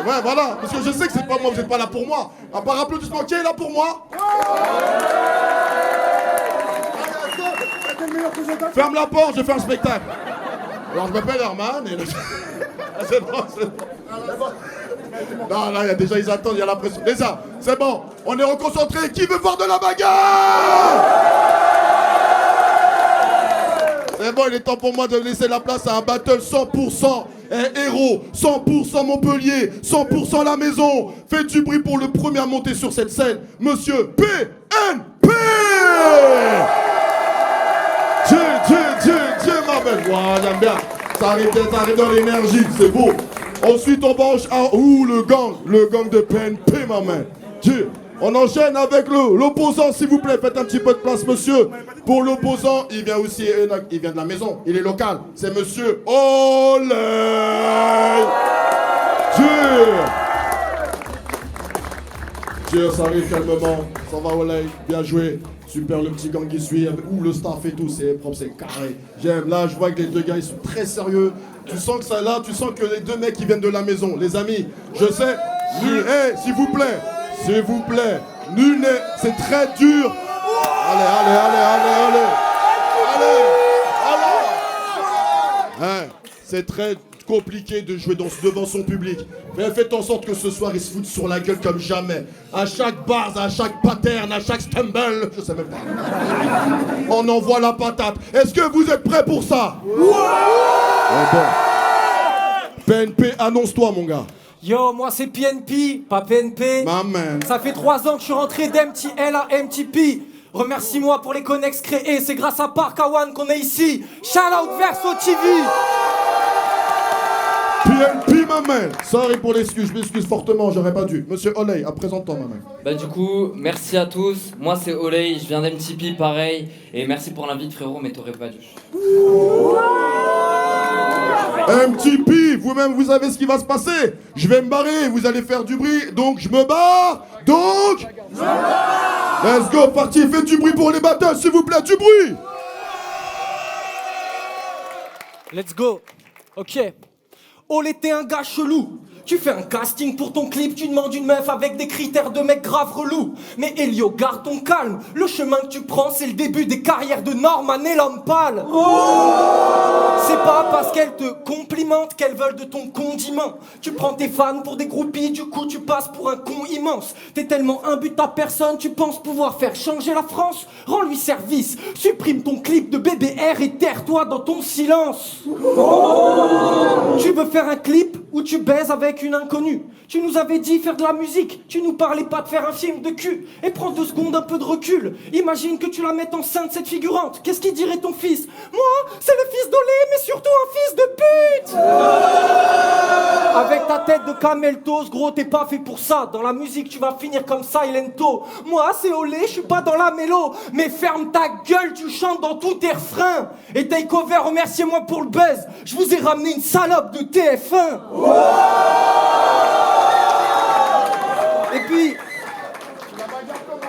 Ouais, voilà, parce que je sais que c'est pas moi, vous êtes pas là pour moi. À part applaudissements, qui est là pour moi? Ferme la porte, je fais un spectacle. Alors je m'appelle Herman et... C'est bon, c'est bon. Non, là, déjà, ils attendent, il y a la pression. Déjà, c'est bon, on est reconcentré. Qui veut voir de la bagarre? C'est bon, il est temps pour moi de laisser la place à un battle 100% héros, 100% Montpellier, 100% la maison. Faites du bruit pour le premier à monter sur cette scène, Monsieur PNP. Dieu, ma belle. Wow, j'aime bien. Ça arrive dans l'énergie, c'est beau. Ensuite, on branche à le gang de PNP, ma main. Dieu. On enchaîne avec l'opposant, s'il vous plaît. Faites un petit peu de place, monsieur. Pour l'opposant, il vient aussi, il vient de la maison. Il est local. C'est monsieur Olay. Dieu, ça arrive calmement. Ça va, Olay. Bien joué. Super, le petit gang qui suit. Le staff et tout, c'est propre, c'est carré. J'aime. Là, je vois que les deux gars, ils sont très sérieux. Tu sens que ça là, tu sens que les deux mecs, ils viennent de la maison. Les amis, je sais. S'il vous plaît. S'il vous plaît, nul n'est... C'est très dur. Allez. Hein, c'est très compliqué de jouer devant son public. Mais faites en sorte que ce soir, ils se foutent sur la gueule comme jamais. À chaque bars, à chaque pattern, à chaque stumble, je sais même pas. On envoie la patate. Est-ce que vous êtes prêts pour ça? Bon. PNP, annonce-toi, mon gars. Yo, moi c'est PNP, pas PNP. Maman. Ça fait 3 ans que je suis rentré d'MTL à MTP. Remercie-moi pour les connexes créés, c'est grâce à Parkawan qu'on est ici. Shout out Verso TV. PNP, maman. Sorry pour l'excuse, je m'excuse fortement, j'aurais pas dû. Monsieur Olay, présente-toi, maman. Bah du coup, merci à tous. Moi c'est Olay, je viens d'MTP, pareil. Et merci pour l'invite, frérot, mais t'aurais pas dû. MTP, vous-même vous savez ce qui va se passer. Je vais me barrer, vous allez faire du bruit, donc je me barre. Let's go, parti, faites du bruit pour les battles, s'il vous plaît, du bruit. Let's go. Ok. Olé, t'es un gars chelou. Tu fais un casting pour ton clip, tu demandes une meuf avec des critères de mec grave relou. Mais Elio, garde ton calme. Le chemin que tu prends, c'est le début des carrières de Norman et l'homme pâle. C'est pas parce qu'elles te complimentent qu'elles veulent de ton condiment. Tu prends tes fans pour des groupies, du coup tu passes pour un con immense. T'es tellement imbut à personne, tu penses pouvoir faire changer la France. Rends-lui service, supprime ton clip de BBR et terre-toi dans ton silence. Tu veux faire un clip où tu baises avec une inconnue. Tu nous avais dit faire de la musique, tu nous parlais pas de faire un film de cul. Et prends 2 secondes un peu de recul. Imagine que tu la mettes enceinte cette figurante. Qu'est-ce qu'il dirait ton fils? Moi, c'est le fils d'Olé, mais surtout un fils de pute. Avec ta tête de cameltos, gros, t'es pas fait pour ça. Dans la musique, tu vas finir comme Silento. Moi, c'est Olé, je suis pas dans la mélo. Mais ferme ta gueule, tu chantes dans tous tes refrains. Et Takeover, remerciez-moi pour le buzz. Je vous ai ramené une salope de TF1. Et puis,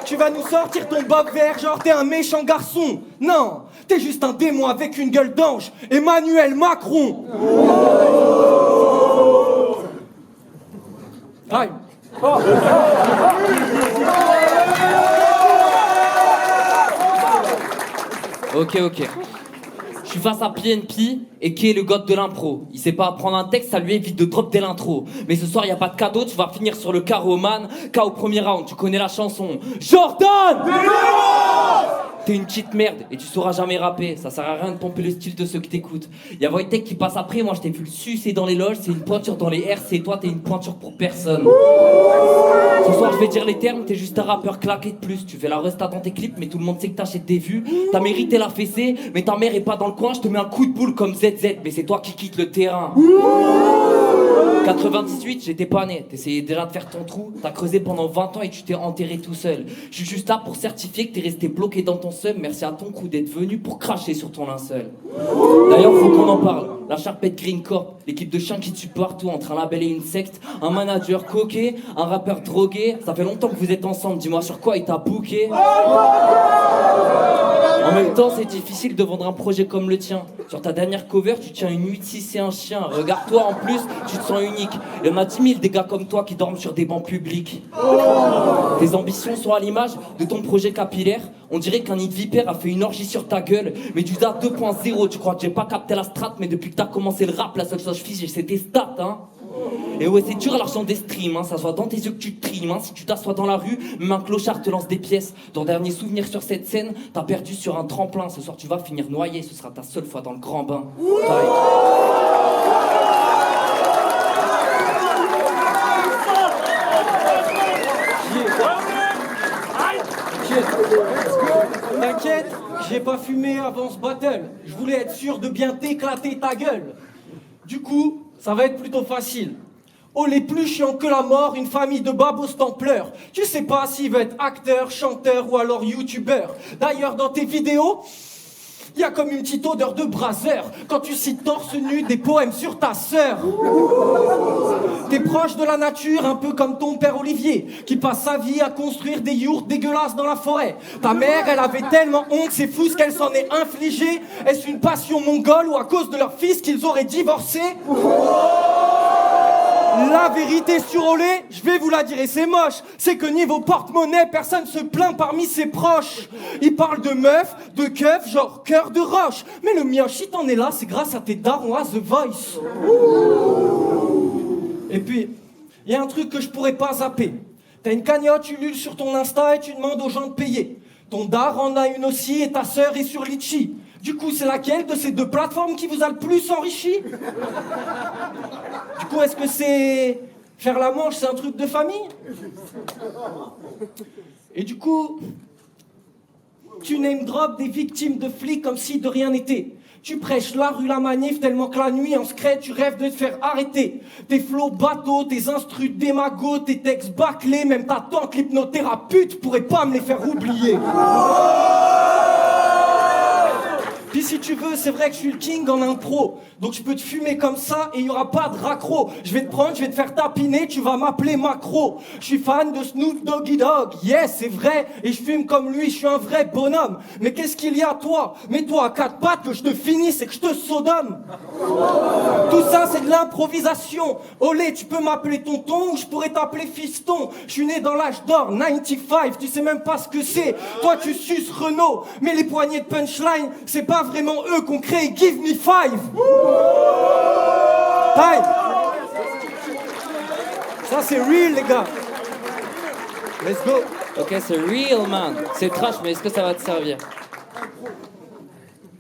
tu vas nous sortir ton bob vert, genre t'es un méchant garçon. Non, t'es juste un démon avec une gueule d'ange. Emmanuel Macron. Aïe. Ok. Je suis face à PNP et qui est le god de l'impro. Il sait pas apprendre un texte, ça lui évite de drop dès l'intro. Mais ce soir y a pas de cadeau, tu vas finir sur le carreau man. K.O. premier round, tu connais la chanson. Jordan! T'es une petite merde et tu sauras jamais rapper. Ça sert à rien de pomper le style de ceux qui t'écoutent. Y'a Wojtek qui passe après, moi je t'ai vu le sucer dans les loges. C'est une pointure dans les RC, toi t'es une pointure pour personne. Ce soir je vais dire les termes, t'es juste un rappeur claqué de plus. Tu fais la resta dans tes clips, mais tout le monde sait que t'achètes des vues. T'as mérité la fessée, mais ta mère est pas dans le coin. Je te mets un coup de boule comme ZZ, mais c'est toi qui quittes le terrain. 98, j'étais pas né. T'essayais déjà de faire ton trou. T'as creusé pendant 20 ans et tu t'es enterré tout seul. Je suis juste là pour certifier que t'es resté bloqué dans ton seum. Merci à ton crew d'être venu pour cracher sur ton linceul. D'ailleurs, faut qu'on en parle. la Charpette Green Corp, l'équipe de chiens qui tue partout entre un label et une secte, un manager coquet, un rappeur drogué. Ça fait longtemps que vous êtes ensemble, dis-moi sur quoi il t'a booké. En même temps, c'est difficile de vendre un projet comme le tien. Sur ta dernière cover, tu tiens une 8-6 et un chien. Regarde-toi en plus, tu te sens unique. Il y en a 10 000 des gars comme toi qui dorment sur des bancs publics. Tes ambitions sont à l'image de ton projet capillaire. On dirait qu'un nid de vipère a fait une orgie sur ta gueule. Mais du DA 2.0, tu crois que j'ai pas capté la strat, mais depuis que t'as commencé le rap, la seule chose fiche, c'est tes stats, hein. Et ouais, c'est dur l'argent des streams, hein. Ça se voit dans tes yeux que tu trimes, hein. Si tu t'assois dans la rue, même un clochard te lance des pièces. Ton dernier souvenir sur cette scène, t'as perdu sur un tremplin. Ce soir, tu vas finir noyé, ce sera ta seule fois dans le grand bain. Bye. T'inquiète, j'ai pas fumé avant ce battle. Je voulais être sûr de bien t'éclater ta gueule. Du coup, ça va être plutôt facile. Oh, les plus chiants que la mort, une famille de babos t'en pleure. Tu sais pas s'il veut être acteur, chanteur ou alors youtubeur. D'ailleurs, dans tes vidéos, y a comme une petite odeur de braseur quand tu cites torse nu des poèmes sur ta sœur. T'es proche de la nature, un peu comme ton père Olivier, qui passe sa vie à construire des yourtes dégueulasses dans la forêt. Ta mère, elle avait tellement honte, c'est fou ce qu'elle s'en est infligée. Est-ce une passion mongole ou à cause de leur fils qu'ils auraient divorcé? La vérité sur Olé, je vais vous la dire et c'est moche, c'est que niveau porte-monnaie, personne se plaint parmi ses proches. Ils parlent de meufs, de keufs, genre cœur de roche. Mais le mien, si t'en es là, c'est grâce à tes darons à The Voice. Et puis, il y a un truc que je pourrais pas zapper. T'as une cagnotte Ulule sur ton Insta et tu demandes aux gens de payer. Ton dar en a une aussi et ta sœur est sur Litchi. Du coup, c'est laquelle de ces deux plateformes qui vous a le plus enrichi? Du coup, est-ce que c'est... faire la manche, c'est un truc de famille? Et du coup, tu name drop des victimes de flics comme si de rien n'était. Tu prêches la rue, la manif, tellement que la nuit, en secret, tu rêves de te faire arrêter. Tes flots bateaux, tes instrus démagos, tes textes bâclés, même ta tante l'hypnothérapeute pourrait pas me les faire oublier. Puis si tu veux, c'est vrai que je suis le king en impro. Donc je peux te fumer comme ça et il y aura pas de raccro. Je vais te prendre, je vais te faire tapiner, tu vas m'appeler Macro. Je suis fan de Snoop Doggy Dogg, yes, c'est vrai. Et je fume comme lui, je suis un vrai bonhomme. Mais qu'est-ce qu'il y a toi? Mets-toi à quatre pattes que je te finisse et que je te sodome. Tout ça c'est de l'improvisation. Olé, tu peux m'appeler tonton ou je pourrais t'appeler fiston. Je suis né dans l'âge d'or, 95, tu sais même pas ce que c'est. Toi tu suces Renault, mais les poignées de punchline, c'est pas vraiment eux qu'on crée Give Me Five. Time. Ça c'est real les gars. Let's go. Ok, c'est real man. C'est trash, mais est-ce que ça va te servir?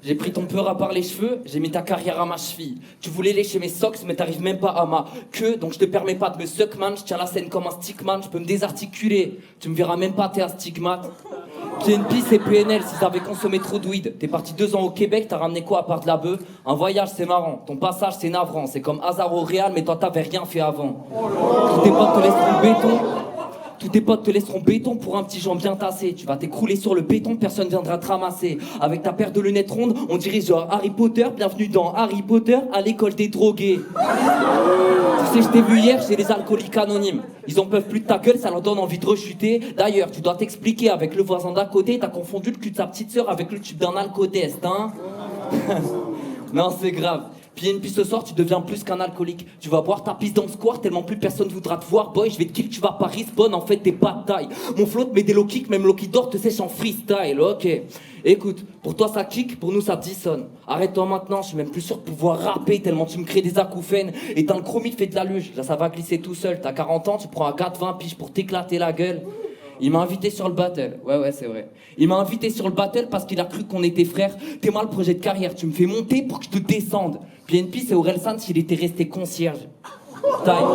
J'ai pris ton peur à part les cheveux, j'ai mis ta carrière à ma cheville. Tu voulais lécher mes socks, mais t'arrives même pas à ma queue. Donc je te permets pas de me suck man, je tiens la scène comme un stickman. Je peux me désarticuler, tu me verras même pas, t'es un stigmate. PNP c'est PNL, si t'avais consommé trop de weed. T'es parti 2 ans au Québec, t'as ramené quoi à part de la bœuf? Un voyage c'est marrant, ton passage c'est navrant. C'est comme hasard au Real, mais toi t'avais rien fait avant. Tous tes potes te laisseront béton. Tous tes potes te laisseront béton pour un petit joint bien tassé. Tu vas t'écrouler sur le béton, personne viendra te ramasser. Avec ta paire de lunettes rondes, on dirait genre Harry Potter. Bienvenue dans Harry Potter, à l'école des drogués. Tu sais, je t'ai vu hier chez les alcooliques anonymes. Ils en peuvent plus de ta gueule, ça leur donne envie de rechuter. D'ailleurs, tu dois t'expliquer avec le voisin d'à côté. T'as confondu le cul de sa petite sœur avec le tube d'un alcotest, hein. Non, c'est grave. Puis ce soir, tu deviens plus qu'un alcoolique. Tu vas boire ta pisse dans le square, tellement plus personne voudra te voir. Boy, je vais te kill, tu vas pas respawn, en fait t'es pas de taille. Mon flow te met des low kicks, même Loki d'or te sèche en freestyle, ok. Écoute, pour toi ça kick, pour nous ça dissonne. Arrête-toi maintenant, je suis même plus sûr de pouvoir rapper, tellement tu me crées des acouphènes. Et dans le chromie, fais de la luge, là ça va glisser tout seul. T'as 40 ans, tu prends un gars de 20 piges pour t'éclater la gueule. Il m'a invité sur le battle, ouais c'est vrai. Il m'a invité sur le battle parce qu'il a cru qu'on était frères. T'es mal projet de carrière, tu me fais monter pour que je te descende. PNP c'est Orelsan s'il était resté concierge. Time.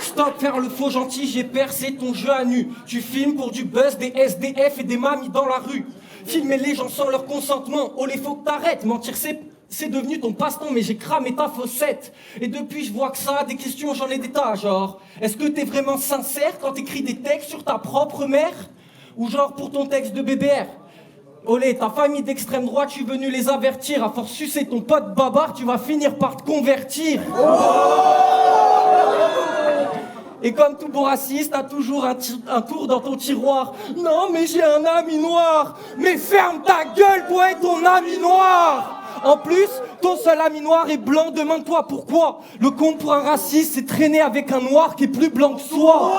Stop faire le faux gentil, j'ai percé ton jeu à nu. Tu filmes pour du buzz, des SDF et des mamies dans la rue. Filmer les gens sans leur consentement, oh les faut que t'arrêtes, mentir c'est c'est devenu ton passe-temps, mais j'ai cramé ta fossette. Et depuis, je vois que ça, des questions, j'en ai des tas, genre, est-ce que t'es vraiment sincère quand t'écris des textes sur ta propre mère? Ou genre pour ton texte de BBR? Olé, ta famille d'extrême droite, je suis venu les avertir. À force sucer ton pote babar, tu vas finir par te convertir. Et comme tout bon raciste, t'as toujours un tour dans ton tiroir. Non, mais j'ai un ami noir. Mais ferme ta gueule, toi et ton ami noir. En plus, ton seul ami noir est blanc, demande-toi pourquoi. Le compte pour un raciste, c'est traîner avec un noir qui est plus blanc que soi.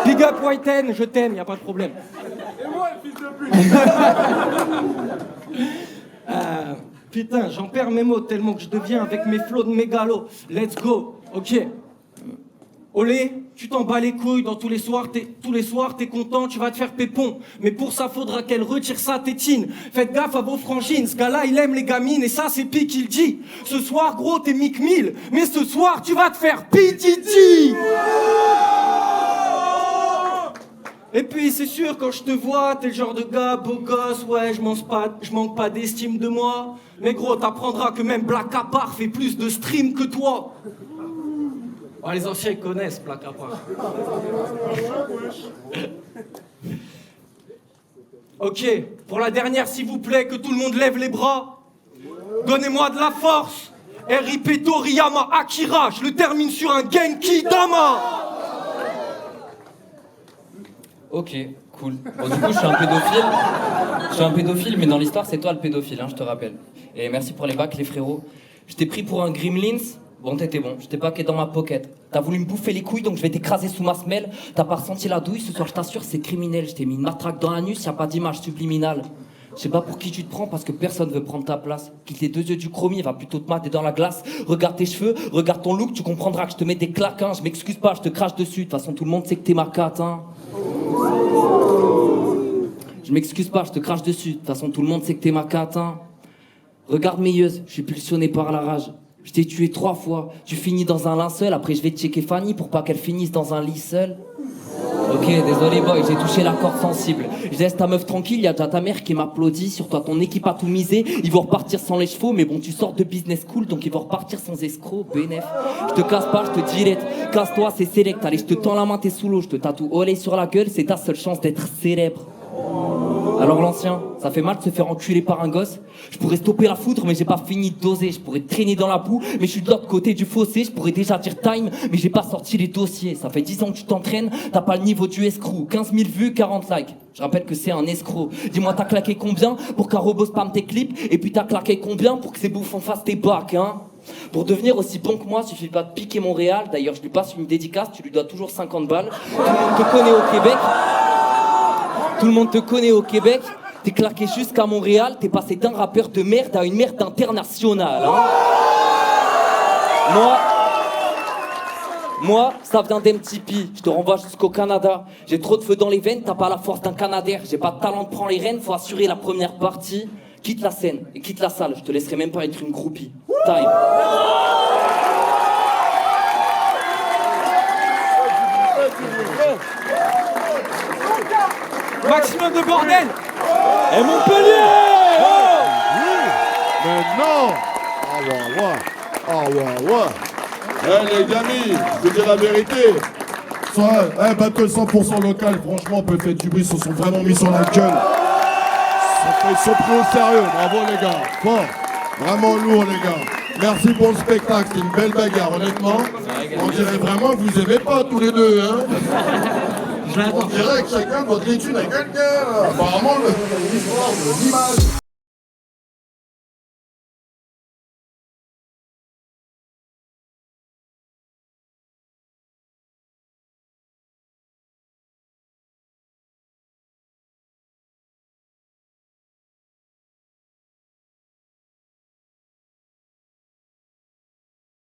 Big up Whiten, je t'aime, y a pas de problème. Et moi, le fils de pute. Putain, j'en perds mes mots tellement que je deviens avec mes flots de mégalo. Let's go, ok. Olé, tu t'en bats les couilles, tous les soirs, t'es content, tu vas te faire pépon. Mais pour ça, faudra qu'elle retire sa tétine. Faites gaffe à vos frangines, ce gars-là, il aime les gamines, et ça, c'est Pi qui le dit. Ce soir, gros, t'es Mick Mill, mais ce soir, tu vas te faire pititi. Et puis, c'est sûr, quand je te vois, t'es le genre de gars, beau gosse, ouais, je manque pas d'estime de moi. Mais gros, t'apprendras que même Black Apart fait plus de stream que toi. Oh, les anciens connaissent Black Apart. Ok, pour la dernière, s'il vous plaît, que tout le monde lève les bras. Donnez-moi de la force. RIP Toriyama Akira, je le termine sur un Genki Dama. Ok, cool. Bon, du coup, je suis un pédophile. Je suis un pédophile, mais dans l'histoire, c'est toi le pédophile, hein, je te rappelle. Et merci pour les bacs, les frérots. Je t'ai pris pour un Gremlins. Bon, t'étais bon, je t'ai paqué dans ma pocket. T'as voulu me bouffer les couilles, donc je vais t'écraser sous ma semelle. T'as pas ressenti la douille, ce soir, je t'assure, c'est criminel. Je t'ai mis une matraque dans l'anus, y a pas d'image subliminale. Je sais pas pour qui tu te prends, parce que personne veut prendre ta place. Quitte les deux yeux du chromie, va plutôt te mater dans la glace. Regarde tes cheveux, regarde ton look, tu comprendras que je te mets des claques, hein. Je m'excuse pas, je te crache dessus. De toute façon, tout le monde sait que t'es ma cate, hein. Je m'excuse pas, je te crache dessus. De toute façon, tout le monde sait que t'es ma cate, hein. Regarde mes yeux, je suis pulsionné par la rage. Je t'ai tué 3 fois, tu finis dans un linceul, après je vais checker Fanny pour pas qu'elle finisse dans un lit seul. Ok, désolé boy, j'ai touché la corde sensible. Je laisse ta meuf tranquille, y'a déjà ta mère qui m'applaudit. Sur toi, ton équipe a tout misé, ils vont repartir sans les chevaux. Mais bon, tu sors de business school, donc ils vont repartir sans escroc, bénef. Je te casse pas, je te dilette, casse-toi, c'est select. Allez, je te tends la main, t'es sous l'eau, je te tatoue olé sur la gueule, c'est ta seule chance d'être célèbre. Alors l'ancien, ça fait mal de se faire enculer par un gosse. Je pourrais stopper la foudre, mais j'ai pas fini de doser. Je pourrais traîner dans la boue, mais je suis de l'autre côté du fossé. Je pourrais déjà dire time, mais j'ai pas sorti les dossiers. Ça fait 10 ans que tu t'entraînes, t'as pas le niveau du escroc. 15 000 vues, 40 likes. Je rappelle que c'est un escroc. Dis-moi, t'as claqué combien pour qu'un robot spamme tes clips? Et puis t'as claqué combien pour que ces bouffons fassent tes bacs, hein? Pour devenir aussi bon que moi, suffit pas de piquer Montréal. D'ailleurs, je lui passe une dédicace, tu lui dois toujours 50 balles. Tout le monde te connaît au Québec. Tout le monde te connaît au Québec. T'es claqué jusqu'à Montréal, t'es passé d'un rappeur de merde à une merde internationale, hein. Moi, ça vient d'MTP, je te renvoie jusqu'au Canada. J'ai trop de feu dans les veines, t'as pas la force d'un Canadair. J'ai pas de talent de prendre les rênes, faut assurer la première partie. Quitte la scène et quitte la salle, je te laisserai même pas être une groupie. Time. Maximum de bordel. Et Montpellier. Mais non. Ah ouais. Les amis, je vous dis la vérité. Battle 100% local, franchement, on peut faire du bruit, ils se sont vraiment mis sur la gueule. Ils sont pris au sérieux, bravo les gars. Bon, vraiment lourd les gars. Merci pour le spectacle, c'est une belle bagarre, honnêtement. On dirait vraiment que vous aimez pas tous les deux, hein. On dirait que chacun doit de l'étude à quelqu'un. Apparemment, l'histoire de l'image.